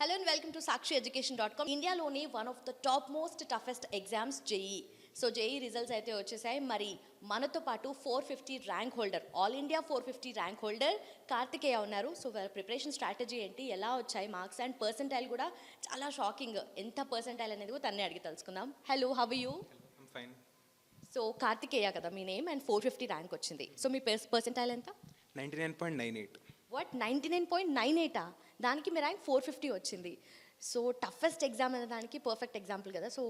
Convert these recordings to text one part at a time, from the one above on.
Hello and welcome to SakshiEducation.com. ఇండియాలోని one of the top most toughest exams JEE. So JEE results అయితే వచ్చేసాయి. మరి మనతో పాటు 450 rank holder, all India 450 rank holder Karthikeya ఉన్నారు. So వాళ్ళ ప్రిపరేషన్ స్ట్రాటజీ ఏంటి, ఎలా వచ్చాయి మార్క్స్ అండ్ పర్సెంటైల్ కూడా చాలా షాకింగ్. ఎంత పర్సెంటైల్ అనేది కూడా తన్నే అడిగి తెలుసుకుందాం. Hello, how are you? Fine. So Karthikeya కదా మీ నేమ్, అండ్ 450 ర్యాంక్ వచ్చింది. సో మీ పర్సెంటైల్ ఎంత? 99.98. వాట్, 99.98? దానికి మీ ర్యాంక్ 450 వచ్చింది. సో టఫెస్ట్ ఎగ్జామ్ అనే దానికి పర్ఫెక్ట్ ఎగ్జాంపుల్ కదా. సో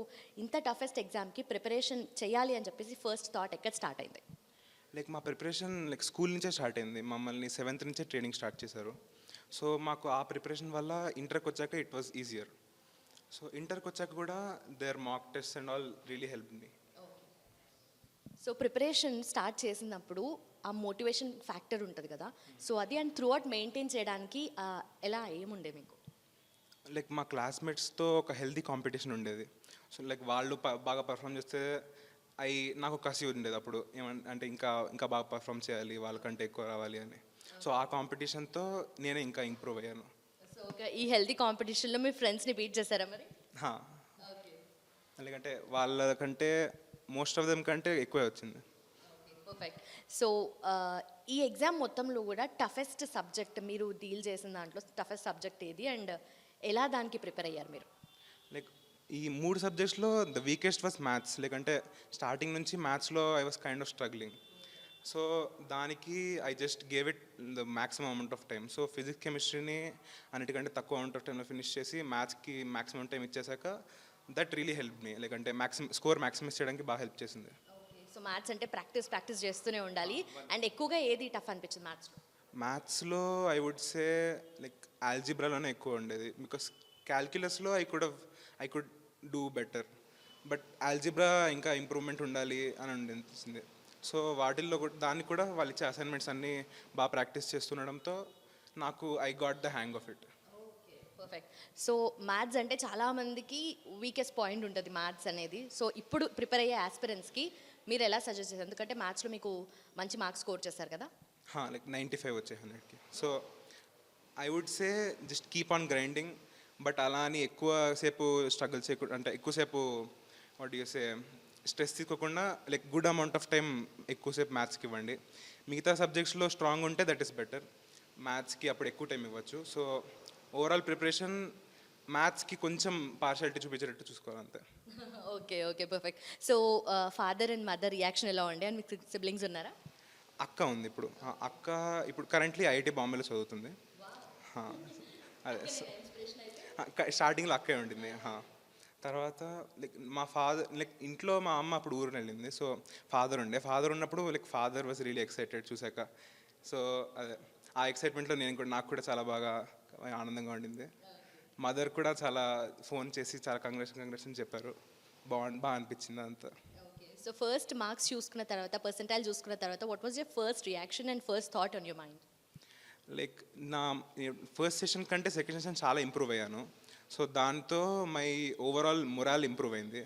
ఇంత టఫెస్ట్ ఎగ్జామ్కి ప్రిపరేషన్ చేయాలి అని చెప్పేసి ఫస్ట్ థాట్ ఎక్కడ స్టార్ట్ అయింది? మా ప్రిపరేషన్ స్కూల్ నుంచే స్టార్ట్ అయింది. మమ్మల్ని 7th నుంచే ట్రైనింగ్ స్టార్ట్ చేశారు. సో మాకు ఆ ప్రిపరేషన్ వల్ల ఇంటర్కి వచ్చాక ఇట్ వాజ్ ఈజియర్. సో ఇంటర్కి వచ్చాక కూడా there mock test and all really help me. So preparation start చేసినప్పుడు ఆ మోటివేషన్ ఫ్యాక్టర్ ఉంటుంది కదా, సో అది అండ్ త్రూ అవుట్ మెయింటైన్ చేయడానికి ఎలా ఏముండే మీకు? మా క్లాస్మేట్స్తో ఒక హెల్తీ కాంపిటీషన్ ఉండేది. సో వాళ్ళు బాగా పర్ఫామ్ చేస్తే నాకు కసి ఉండేది అప్పుడు, ఏమంటే ఇంకా ఇంకా బాగా పర్ఫామ్ చేయాలి, వాళ్ళకంటే ఎక్కువ రావాలి అని. సో ఆ కాంపిటీషన్తో నేనే ఇంకా ఇంప్రూవ్ అయ్యాను. సో ఈ హెల్తీ కాంపిటీషన్లో మీ ఫ్రెండ్స్ని బీట్ చేశారా మరి? ఎందుకంటే వాళ్ళకంటే మోస్ట్ ఆఫ్ దెమ్ కంటే ఎక్కువే వచ్చింది. పర్ఫెక్ట్. సో ఈ ఎగ్జామ్ మొత్తంలో కూడా టఫెస్ట్ సబ్జెక్ట్ మీరు డీల్ చేసిన దాంట్లో టఫెస్ట్ సబ్జెక్ట్ ఏది అండ్ ఎలా దానికి ప్రిపేర్ అయ్యారు మీరు? ఈ 3 సబ్జెక్ట్స్లో ద వీకెస్ట్ వాస్ మ్యాథ్స్. అంటే స్టార్టింగ్ నుంచి మ్యాథ్స్లో I was kind of struggling. So దానికి I just gave it the maximum amount of time. So physics కెమిస్ట్రీని అన్నిటికంటే తక్కువ అమౌంట్ ఆఫ్ టైంలో ఫినిష్ చేసి మ్యాథ్స్కి మ్యాక్సిమం టైం ఇచ్చేసాక దట్ రియలీ హెల్ప్ మీ. అంటే స్కోర్ మ్యాక్సిమైజ్ చేయడానికి బాగా హెల్ప్ చేసింది. సో మ్యాథ్స్ అంటే ప్రాక్టీస్ చేస్తూనే ఉండాలి. అండ్ ఎక్కువగా ఏది టఫ్ అనిపించింది మ్యాథ్స్లో ఐ వుడ్ సే ఆల్జిబ్రాలోనే ఎక్కువ ఉండేది. బికాస్ క్యాల్కులస్లో I could do better, but algebra ఇంకా ఇంప్రూవ్మెంట్ ఉండాలి అని అనిపించింది. సో వాటిల్లో కూడా దానికి కూడా వాళ్ళు ఇచ్చే అసైన్మెంట్స్ అన్నీ బాగా ప్రాక్టీస్ చేస్తుండడంతో నాకు I got the hang of it. Perfect. So maths అంటే చాలామందికి వీకెస్ట్ పాయింట్ ఉంటుంది మ్యాథ్స్ అనేది. సో ఇప్పుడు ప్రిపేర్ అయ్యే ఆస్పిరెంట్స్కి మీరు ఎలా సజెస్ట్ చేస్తారు? ఎందుకంటే మ్యాథ్స్లో మీకు మంచి మార్క్స్ స్కోర్ చేస్తారు కదా. 95 వచ్చాయి 100కి. So I would say just keep on grinding. But అలా అని ఎక్కువసేపు స్ట్రగుల్ చేయకుండా, అంటే ఎక్కువసేపు వాట్ యూ సే స్ట్రెస్ తీసుకోకుండా గుడ్ అమౌంట్ ఆఫ్ టైం ఎక్కువసేపు మ్యాథ్స్కి ఇవ్వండి. మిగతా సబ్జెక్ట్స్లో స్ట్రాంగ్ ఉంటే దట్ ఈస్ బెటర్. మ్యాథ్స్కి అప్పుడు ఎక్కువ టైం ఇవ్వచ్చు. సో ఓవరాల్ ప్రిపరేషన్ మ్యాథ్స్కి కొంచెం పార్షాలిటీ చూపించేటట్టు చూసుకోవాలంతే. Okay perfect. So father and mother reaction ఎలా ఉండే? అండ్ మీకు సిబ్లింగ్స్ ఉన్నారా? అక్క ఉంది. అక్క ఇప్పుడు కరెంట్లీ ఐఐటి బాంబేలో చదువుతుంది. అదే స్టార్టింగ్లో అక్కే ఉండింది. తర్వాత మా ఫాదర్ ఇంట్లో మా అమ్మ అప్పుడు ఊరిని వెళ్ళింది. సో ఫాదర్ ఉన్నప్పుడు ఫాదర్ వాజ్ రియలీ ఎక్సైటెడ్ చూసాక. సో అదే ఆ ఎక్సైట్మెంట్లో నాకు కూడా చాలా బాగా ఆనందంగా ఉండింది. మదర్ కూడా చాలా ఫోన్ చేసి చాలా కంగ్రాచులేషన్ చెప్పారు. బాగా అనిపించింది అంతా. సో ఫస్ట్ మార్క్స్ చూసుకున్న తర్వాత, పర్సెంటైల్ చూసుకున్న తర్వాత, what was your first reaction and first thought on your mind? నా ఫస్ట్ సెషన్ కంటే సెకండ్ సెషన్ చాలా ఇంప్రూవ్ అయ్యాను. సో దాంతో మై ఓవరాల్ మొరాల్ ఇంప్రూవ్ అయింది.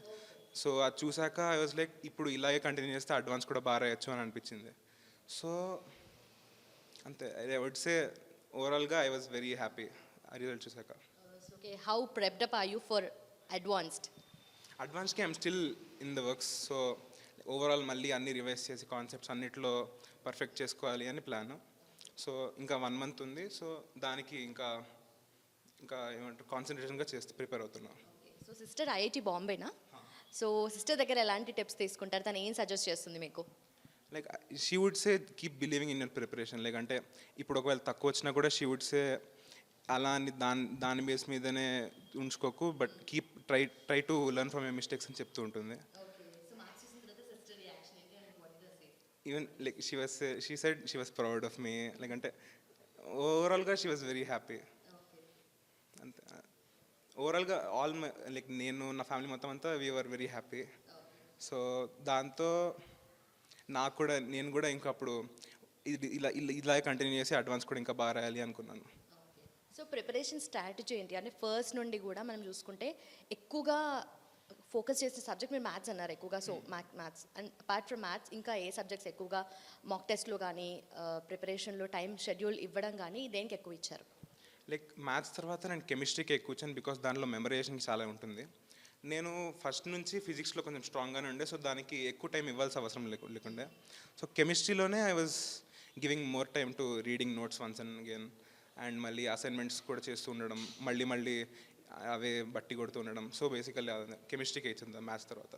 సో అది చూసాక ఐ వాజ్ ఇప్పుడు ఇలాగే కంటిన్యూ చేస్తే అడ్వాన్స్ కూడా బాగా రాయొచ్చు అని అనిపించింది. సో అంతే, ఐ వుడ్ సే ఓవరాల్గా ఐ వాజ్ వెరీ హ్యాపీ ఆ రిజల్ట్ చూసాక. Okay, how prepped up are you for అడ్వాన్స్కి I'm still in the works. So overall మళ్ళీ అన్ని రివైజ్ చేసి కాన్సెప్ట్స్ అన్నిట్లో పర్ఫెక్ట్ చేసుకోవాలి అని ప్లాన్. సో ఇంకా 1 month ఉంది. సో దానికి ఇంకా ఏమంటారు కాన్సన్ట్రేషన్గా ప్రిపేర్ అవుతున్నా. సో సిస్టర్ ఐఐటి బాంబేనా? సో సిస్టర్ దగ్గర ఎలాంటి టిప్స్ తీసుకుంటారు? తను ఏం సజెస్ట్ చేస్తుంది మీకు? She would say keep believing in your preparation. అంటే ఇప్పుడు ఒకవేళ తక్కువ వచ్చినా కూడా షీ వుడ్ సే అలా అని దాని బేస్ మీదనే ఉంచుకోకు, but keep try to learn from your mistakes అని చెప్తూ ఉంటుంది. Even she said she was proud of me. అంటే ఓవరాల్గా షీ వాస్ వెరీ హ్యాపీ. అంతే, ఓవరాల్గా ఆల్ మై నేను నా ఫ్యామిలీ మొత్తం అంతా we were very happy. So దాంతో నేను కూడా ఇంకా అప్పుడు ఇలా కంటిన్యూ చేసి అడ్వాన్స్ కూడా ఇంకా బాగా రాయాలి అనుకున్నాను. సో ప్రిపరేషన్ స్ట్రాటజీ ఏంటి? అంటే ఫస్ట్ నుండి కూడా మనం చూసుకుంటే ఎక్కువగా ఫోకస్ చేసే సబ్జెక్ట్ మీరు మ్యాథ్స్ అన్నారు ఎక్కువగా. So maths and apart from maths ఇంకా ఏ సబ్జెక్ట్స్ ఎక్కువగా మాక్ టెస్ట్లో కానీ ప్రిపరేషన్లో టైం షెడ్యూల్ ఇవ్వడం కానీ దేనికి ఎక్కువ ఇచ్చారు? లైక్ మ్యాథ్స్ తర్వాత నేను కెమిస్ట్రీకి ఎక్కువ వచ్చాను బికాస్ దానిలో మెమరైజేషన్ చాలా ఉంటుంది. నేను ఫస్ట్ నుంచి ఫిజిక్స్లో కొంచెం స్ట్రాంగ్గానే ఉండే, సో దానికి ఎక్కువ టైం ఇవ్వాల్సిన అవసరం లేకుండే. సో కెమిస్ట్రీలోనే I was giving more time to reading notes once and again, and మళ్ళీ అసైన్మెంట్స్ కూడా చేస్తూ ఉండడం, మళ్ళీ అవే బట్టి కొడుతూ ఉండడం. సో బేసికల్లీ కెమిస్ట్రీకి ఇచ్చింది మ్యాథ్స్ తర్వాత.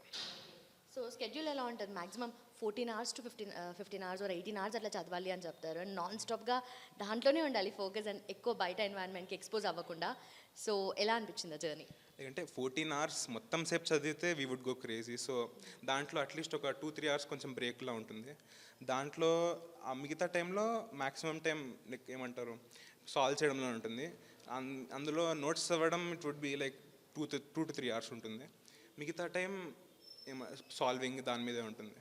సో స్కెడ్యూల్ ఎలా ఉంటుంది? Maximum 14 hours to 15 hours or 18 hours అట్లా చదవాలి అని చెప్తారు. అండ్ నాన్ స్టాప్గా దాంట్లోనే ఉండాలి ఫోకస్, అండ్ ఎక్కువ బయట ఎన్వైరన్మెంట్కి ఎక్స్పోజ్ అవ్వకుండా. సో ఎలా అనిపించింది ఆ జర్నీ? ఎందుకంటే 14 hours మొత్తం సేపు చదివితే we would go crazy. So దాంట్లో అట్లీస్ట్ ఒక 2-3 hours కొంచెం బ్రేక్లా ఉంటుంది. దాంట్లో ఆ మిగతా టైంలో మ్యాక్సిమం టైం లైక్ ఏమంటారు సాల్వ్ చేయడంలో ఉంటుంది. అందులో నోట్స్ చదవడం it would be like 2 to 3 hours ఉంటుంది. మిగతా టైం సాల్వింగ్ దాని మీదే ఉంటుంది.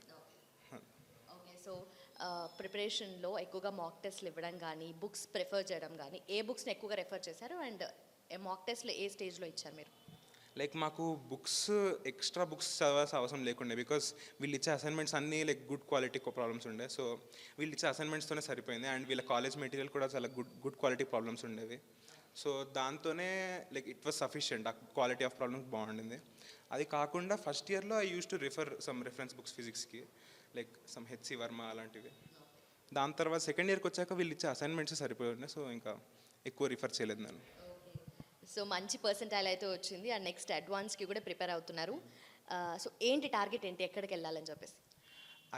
ఓకే. సో ప్రిపరేషన్లో ఎక్కువగా మాక్ టెస్ట్లు ఇవ్వడం కానీ, బుక్స్ ప్రిఫర్ చేయడం కానీ, ఏ బుక్స్ని ఎక్కువగా రెఫర్ చేశారు? అండ్ మాక్ టెస్ట్లో ఏ స్టేజ్లో ఇచ్చారు మీరు? లైక్ మాకు ఎక్స్ట్రా బుక్స్ చదవాల్సిన అవసరం లేకుండే బికాస్ వీళ్ళు ఇచ్చే అసైన్మెంట్స్ అన్నీ లైక్ గుడ్ క్వాలిటీ ప్రాబ్లమ్స్ ఉండే. సో వీళ్ళు ఇచ్చే అసైన్మెంట్స్తోనే సరిపోయింది. అండ్ వీళ్ళ కాలేజ్ మెటీరియల్ కూడా చాలా గుడ్ క్వాలిటీ ప్రాబ్లమ్స్ ఉండేవి. సో దాంతోనే లైక్ ఇట్ వాజ్ సఫిషియంట్. ఆ క్వాలిటీ ఆఫ్ ప్రాబ్లమ్స్ బాగుండింది. అది కాకుండా ఫస్ట్ ఇయర్లో I use to refer some reference books ఫిజిక్స్కి, లైక్ సమ్ హెచ్సి వర్మ అలాంటివి. దాని తర్వాత సెకండ్ ఇయర్కి వచ్చాక వీళ్ళు ఇచ్చే అసైన్మెంట్స్ సరిపోయి ఉన్నాయి. సో ఇంకా ఎక్కువ రిఫర్ చేయలేదు నేను. సో మంచి పర్సెంటైల్ అయితే వచ్చింది, అండ్ నెక్స్ట్ అడ్వాన్స్కి కూడా ప్రిపేర్ అవుతున్నారు. సో ఏంటి టార్గెట్ ఏంటి, ఎక్కడికి వెళ్ళాలని చెప్పేసి?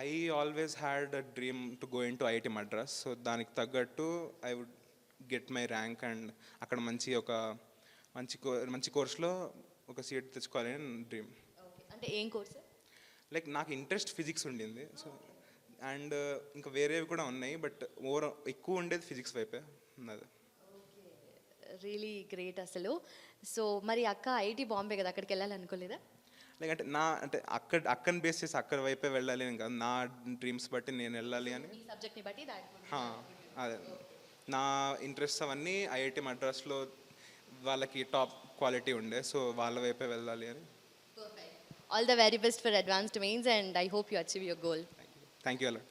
I always had a dream to go into IIT Madras. So దానికి తగ్గట్టు I would get my rank and అక్కడ మంచి కోర్స్లో ఒక సీట్ తెచ్చుకోవాలని డ్రీమ్. అంటే ఏం కోర్స్? లైక్ నాకు ఇంట్రెస్ట్ ఫిజిక్స్ ఉండింది. సో అండ్ ఇంకా వేరేవి కూడా ఉన్నాయి, బట్ ఎక్కువ ఉండేది ఫిజిక్స్ వైపే ఉన్నది. రియలీ గ్రేట్ అసలు. సో మరి అక్క ఐఐటి బాంబే కదా, అక్కడికి వెళ్ళాలనుకోలేదా? లైక్ అంటే అక్కని బేస్ చేసి అక్కడ వైపే వెళ్ళాలి అని కాదు, నా డ్రీమ్స్ బట్టి నేను వెళ్ళాలి అని. సబ్జెక్ట్ని బట్టి అదే నా ఇంట్రెస్ట్ అవన్నీ ఐఐటి మద్రాస్లో వాళ్ళకి టాప్ క్వాలిటీ ఉండే, సో వాళ్ళ వైపే వెళ్ళాలి అని. All the very best for advanced mains, and I hope you achieve your goal. Thank you a lot.